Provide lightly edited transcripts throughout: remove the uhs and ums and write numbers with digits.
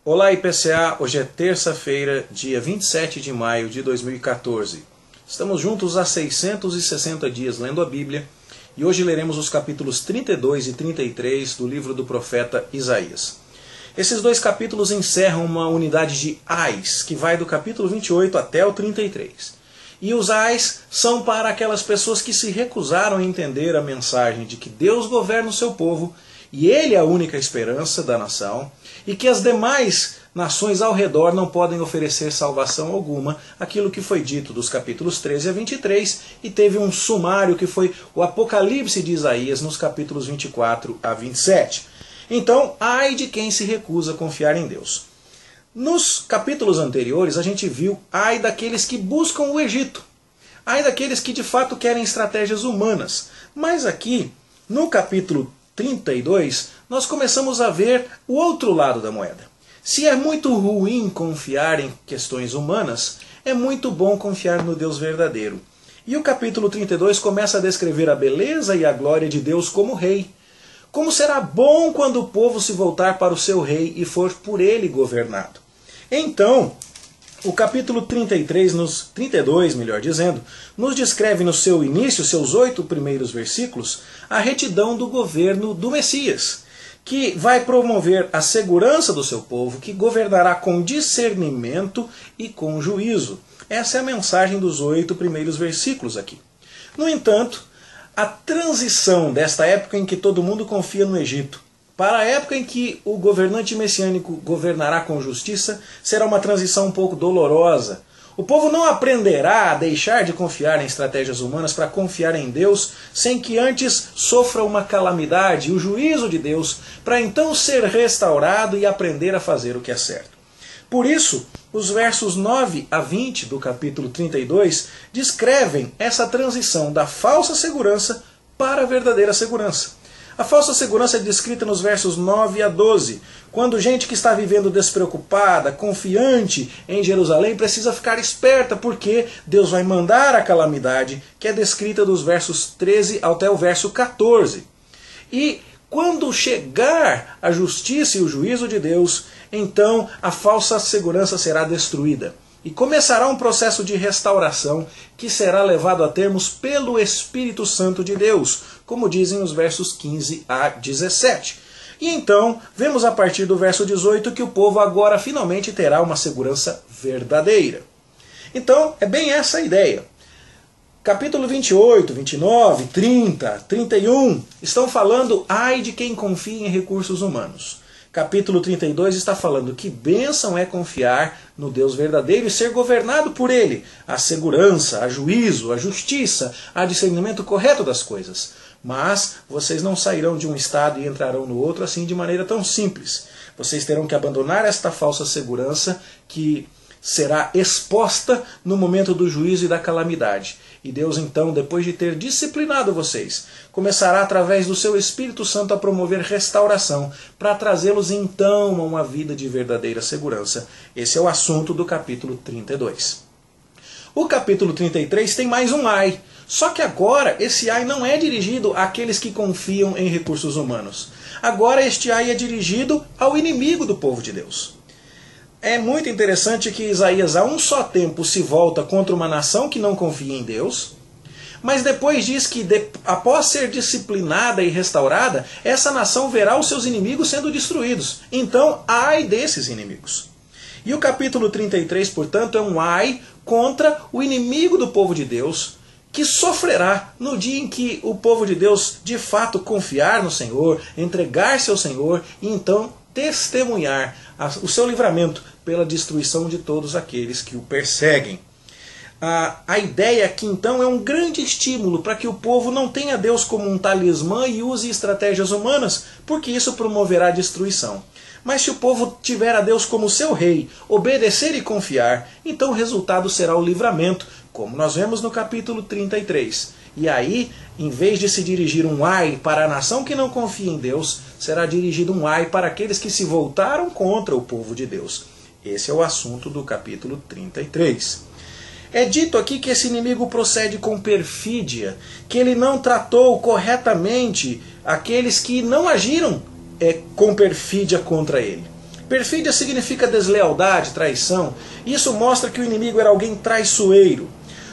Olá IPCA, hoje é terça-feira, dia 27 de maio de 2014. Estamos juntos há 660 dias lendo a Bíblia e hoje leremos os capítulos 32 e 33 do livro do profeta Isaías. Esses dois capítulos encerram uma unidade de ais, que vai do capítulo 28 até o 33. E os ais são para aquelas pessoas que se recusaram a entender a mensagem de que Deus governa o seu povo e Ele é a única esperança da nação, e que as demais nações ao redor não podem oferecer salvação alguma, aquilo que foi dito dos capítulos 13 a 23, e teve um sumário que foi o Apocalipse de Isaías nos capítulos 24 a 27. Então, ai de quem se recusa a confiar em Deus. Nos capítulos anteriores a gente viu ai daqueles que buscam o Egito, ai daqueles que de fato querem estratégias humanas, mas aqui no capítulo 32, nós começamos a ver o outro lado da moeda. Se é muito ruim confiar em questões humanas, é muito bom confiar no Deus verdadeiro. E o capítulo 32 começa a descrever a beleza e a glória de Deus como rei. Como será bom quando o povo se voltar para o seu rei e for por ele governado. Então, o capítulo 32, melhor dizendo, nos descreve no seu início, seus 8 primeiros versículos, a retidão do governo do Messias, que vai promover a segurança do seu povo, que governará com discernimento e com juízo. Essa é a mensagem dos 8 primeiros versículos aqui. No entanto, a transição desta época em que todo mundo confia no Egito para a época em que o governante messiânico governará com justiça, será uma transição um pouco dolorosa. O povo não aprenderá a deixar de confiar em estratégias humanas para confiar em Deus, sem que antes sofra uma calamidade, o juízo de Deus, para então ser restaurado e aprender a fazer o que é certo. Por isso, os versos 9 a 20 do capítulo 32 descrevem essa transição da falsa segurança para a verdadeira segurança. A falsa segurança é descrita nos versos 9 a 12, quando gente que está vivendo despreocupada, confiante em Jerusalém, precisa ficar esperta, porque Deus vai mandar a calamidade, que é descrita dos versos 13 até o verso 14. E quando chegar a justiça e o juízo de Deus, então a falsa segurança será destruída. E começará um processo de restauração que será levado a termos pelo Espírito Santo de Deus, como dizem os versos 15 a 17. E então, vemos a partir do verso 18 que o povo agora finalmente terá uma segurança verdadeira. Então, é bem essa a ideia. Capítulo 28, 29, 30, 31 estão falando ai de quem confia em recursos humanos. Capítulo 32 está falando que bênção é confiar no Deus verdadeiro e ser governado por Ele. A segurança, a juízo, a justiça, a discernimento correto das coisas. Mas vocês não sairão de um estado e entrarão no outro assim de maneira tão simples. Vocês terão que abandonar esta falsa segurança que será exposta no momento do juízo e da calamidade. E Deus então, depois de ter disciplinado vocês, começará através do seu Espírito Santo a promover restauração, para trazê-los então a uma vida de verdadeira segurança. Esse é o assunto do capítulo 32. O capítulo 33 tem mais um ai, só que agora esse ai não é dirigido àqueles que confiam em recursos humanos. Agora este ai é dirigido ao inimigo do povo de Deus. É muito interessante que Isaías a um só tempo se volta contra uma nação que não confia em Deus, mas depois diz que após ser disciplinada e restaurada, essa nação verá os seus inimigos sendo destruídos. Então, ai desses inimigos. E o capítulo 33, portanto, é um ai contra o inimigo do povo de Deus, que sofrerá no dia em que o povo de Deus de fato confiar no Senhor, entregar-se ao Senhor e então testemunhar o seu livramento pela destruição de todos aqueles que o perseguem. A ideia aqui então é um grande estímulo para que o povo não tenha Deus como um talismã e use estratégias humanas, porque isso promoverá a destruição. Mas se o povo tiver a Deus como seu rei, obedecer e confiar, então o resultado será o livramento, como nós vemos no capítulo 33. E aí, em vez de se dirigir um ai para a nação que não confia em Deus, será dirigido um ai para aqueles que se voltaram contra o povo de Deus. Esse é o assunto do capítulo 33. É dito aqui que esse inimigo procede com perfídia, que ele não tratou corretamente aqueles que não agiram com perfídia contra ele. Perfídia significa deslealdade, traição. Isso mostra que o inimigo era alguém traiçoeiro.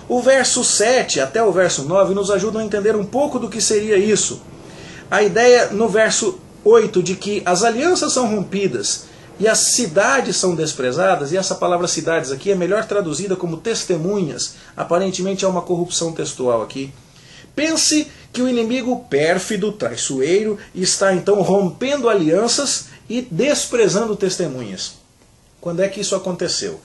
O verso 7 até o verso 9 nos ajudam a entender um pouco do que seria isso. A ideia no verso 8 de que as alianças são rompidas e as cidades são desprezadas, e essa palavra cidades aqui é melhor traduzida como testemunhas, aparentemente há uma corrupção textual aqui. Pense que o inimigo pérfido, traiçoeiro, está então rompendo alianças e desprezando testemunhas. Quando é que isso aconteceu?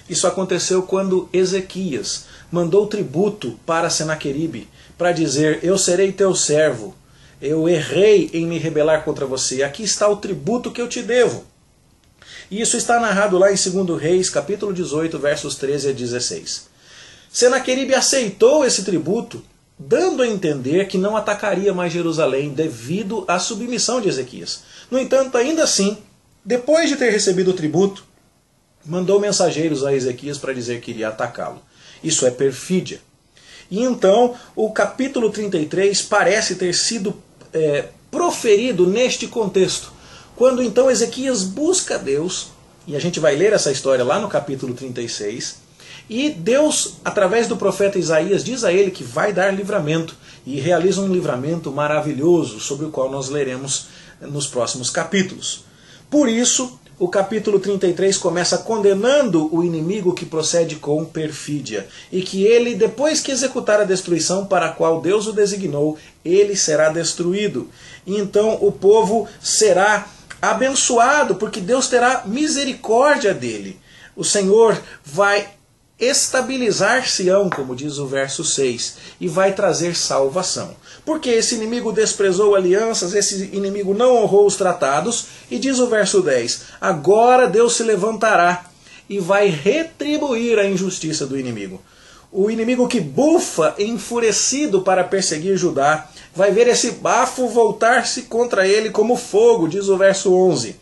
Isso aconteceu quando Ezequias mandou tributo para Senaqueribe, para dizer: eu serei teu servo, eu errei em me rebelar contra você, aqui está o tributo que eu te devo. E isso está narrado lá em 2 Reis, capítulo 18, versos 13 a 16. Senaqueribe aceitou esse tributo, dando a entender que não atacaria mais Jerusalém devido à submissão de Ezequias. No entanto, ainda assim, depois de ter recebido o tributo, mandou mensageiros a Ezequias para dizer que iria atacá-lo. Isso é perfídia. E então, o capítulo 33 parece ter sido proferido neste contexto. Quando então Ezequias busca Deus, e a gente vai ler essa história lá no capítulo 36, e Deus, através do profeta Isaías, diz a ele que vai dar livramento, e realiza um livramento maravilhoso, sobre o qual nós leremos nos próximos capítulos. Por isso, o capítulo 33 começa condenando o inimigo que procede com perfídia, e que ele, depois que executar a destruição para a qual Deus o designou, ele será destruído. E então o povo será abençoado, porque Deus terá misericórdia dele. O Senhor vai estabilizar Sião, como diz o verso 6, e vai trazer salvação. Porque esse inimigo desprezou alianças, esse inimigo não honrou os tratados, e diz o verso 10, agora Deus se levantará e vai retribuir a injustiça do inimigo. O inimigo que bufa enfurecido para perseguir Judá, vai ver esse bafo voltar-se contra ele como fogo, diz o verso 11.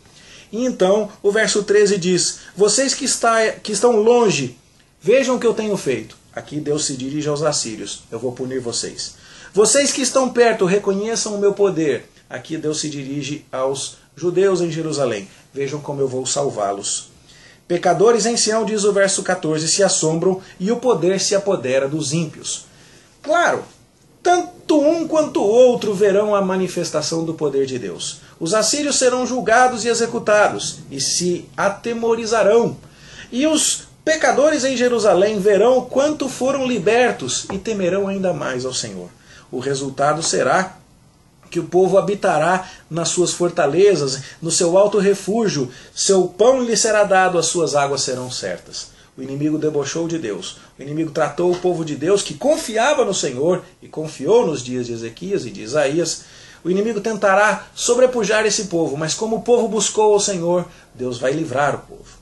E então o verso 13 diz, vocês que estão longe, vejam o que eu tenho feito. Aqui Deus se dirige aos assírios, eu vou punir vocês. Vocês que estão perto, reconheçam o meu poder. Aqui Deus se dirige aos judeus em Jerusalém, vejam como eu vou salvá-los. Pecadores em Sião, diz o verso 14, se assombram e o poder se apodera dos ímpios. Claro, tanto um quanto o outro verão a manifestação do poder de Deus. Os assírios serão julgados e executados, e se atemorizarão. E os pecadores em Jerusalém verão quanto foram libertos e temerão ainda mais ao Senhor. O resultado será que o povo habitará nas suas fortalezas, no seu alto refúgio, seu pão lhe será dado, as suas águas serão certas. O inimigo debochou de Deus. O inimigo tratou o povo de Deus, que confiava no Senhor, e confiou nos dias de Ezequias e de Isaías. O inimigo tentará sobrepujar esse povo, mas como o povo buscou ao Senhor, Deus vai livrar o povo.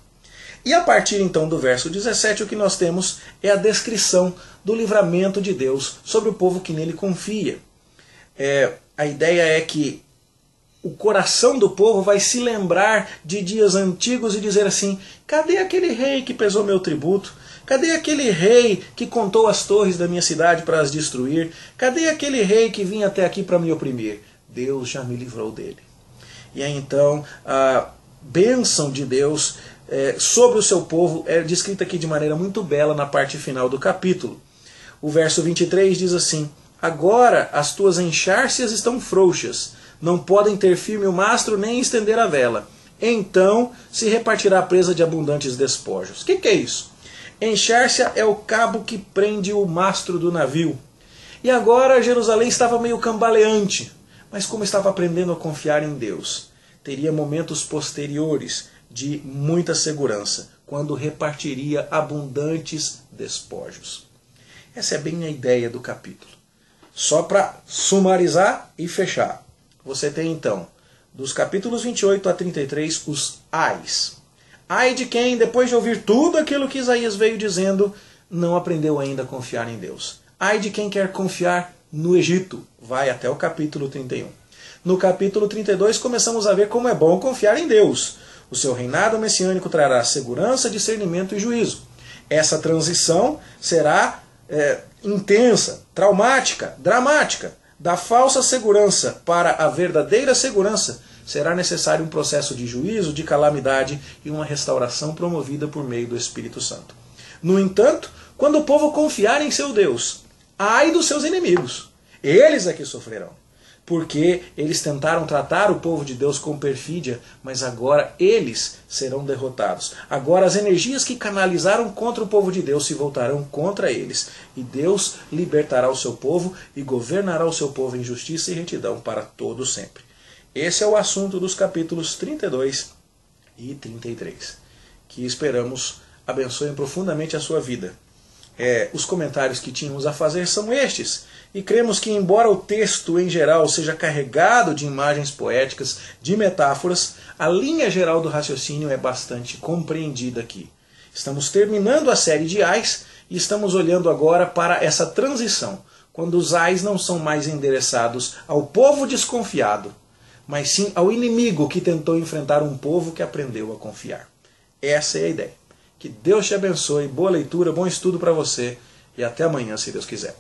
E a partir então do verso 17, o que nós temos é a descrição do livramento de Deus sobre o povo que nele confia. A ideia é que o coração do povo vai se lembrar de dias antigos e dizer assim, cadê aquele rei que pesou meu tributo? Cadê aquele rei que contou as torres da minha cidade para as destruir? Cadê aquele rei que vinha até aqui para me oprimir? Deus já me livrou dele. E aí então a bênção de Deus sobre o seu povo é descrita aqui de maneira muito bela na parte final do capítulo. O verso 23 diz assim, agora as tuas enxárcias estão frouxas, não podem ter firme o mastro nem estender a vela. Então se repartirá a presa de abundantes despojos. O que é isso? Enxárcia é o cabo que prende o mastro do navio. E agora Jerusalém estava meio cambaleante, mas como estava aprendendo a confiar em Deus, teria momentos posteriores de muita segurança, quando repartiria abundantes despojos. Essa é bem a ideia do capítulo. Só para sumarizar e fechar. Você tem então, dos capítulos 28 a 33, os ais. Ai de quem, depois de ouvir tudo aquilo que Isaías veio dizendo, não aprendeu ainda a confiar em Deus. Ai de quem quer confiar no Egito. Vai até o capítulo 31. No capítulo 32 começamos a ver como é bom confiar em Deus. O seu reinado messiânico trará segurança, discernimento e juízo. Essa transição será intensa, traumática, dramática. Da falsa segurança para a verdadeira segurança será necessário um processo de juízo, de calamidade e uma restauração promovida por meio do Espírito Santo. No entanto, quando o povo confiar em seu Deus, ai dos seus inimigos, eles é que sofrerão. Porque eles tentaram tratar o povo de Deus com perfídia, mas agora eles serão derrotados. Agora as energias que canalizaram contra o povo de Deus se voltarão contra eles. E Deus libertará o seu povo e governará o seu povo em justiça e retidão para todo sempre. Esse é o assunto dos capítulos 32 e 33, que esperamos abençoem profundamente a sua vida. Os comentários que tínhamos a fazer são estes. E cremos que, embora o texto em geral seja carregado de imagens poéticas, de metáforas, a linha geral do raciocínio é bastante compreendida aqui. Estamos terminando a série de ais e estamos olhando agora para essa transição, quando os ais não são mais endereçados ao povo desconfiado, mas sim ao inimigo que tentou enfrentar um povo que aprendeu a confiar. Essa é a ideia. Que Deus te abençoe, boa leitura, bom estudo para você e até amanhã, se Deus quiser.